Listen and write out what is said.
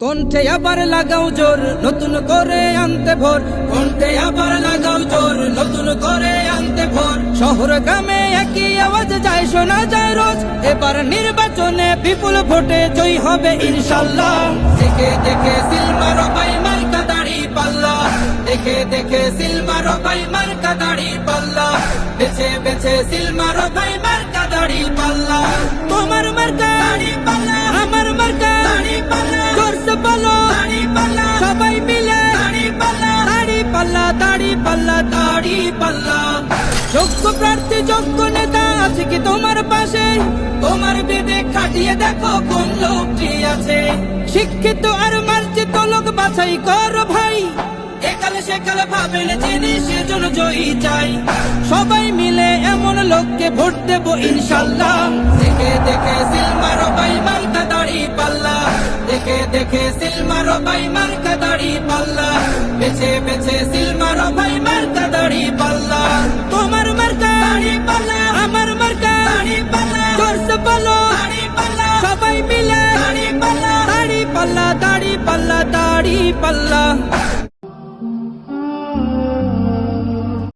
কণ্ঠে আবার লাগাও জোর নতুন করে আনতে ভোর, কণ্ঠে আবার লাগাও জোর নতুন করে আনতে ভোর। শহর গ্রামে একই আওয়াজ যায়, শোনা যায় রোজ। এবার নির্বাচনে বিপুল ভোটে জয় হবে ইনশাল্লাহ। দেখে দেখে সিল মারো ভাই মার্কা দাড়ি পাল্লা, দেখে দেখে সিল মারো ভাই মার্কা দাড়ি পাল্লা, বেছে বেছে সিল মারো ভাই মার্কা দাড়ি পাল্লা। তোমার মার্কা দাড়ি পাল্লা, আমার মার্কা দাড়ি পাল্লা, জোরসে বলো দাড়ি পাল্লা, সবাই মিলে দাড়ি পাল্লা, দাড়ি পাল্লা, দাড়ি পাল্লা, দাড়ি পাল্লা। যোগ্য প্রার্থী যোগ্য নেতা আছে কি তোমার পাশে? তোমার বিবেক খাটিয়ে দেখো কোন লোকটি আছে। শিক্ষিত আর মার্জিত লোক বাছাই করো ভাই, একালে সেকালে ভাবেন যিনি সেজন জয়ী চাই। সবাই মিলে এমন লোককে ভোট দেব ইনশাল্লাহ। দেখে দেখে সিল মারো ভাই মার্কা দাড়ি পাল্লা, দেখে দেখে সিল মারো ভাই মার্কা দাড়ি পাল্লা, বেছে বেছে সিল মারো ভাই মার্কা দাড়ি পাল্লা। তোমার মার্কা দাড়ি পাল্লা, আমার মার্কা দাড়ি পাল্লা, জোরসে বলো দাড়ি পাল্লা, সবাই মিলে দাড়ি পাল্লা, দাড়ি পাল্লা, দাড়ি পাল্লা, দাড়ি পাল্লা।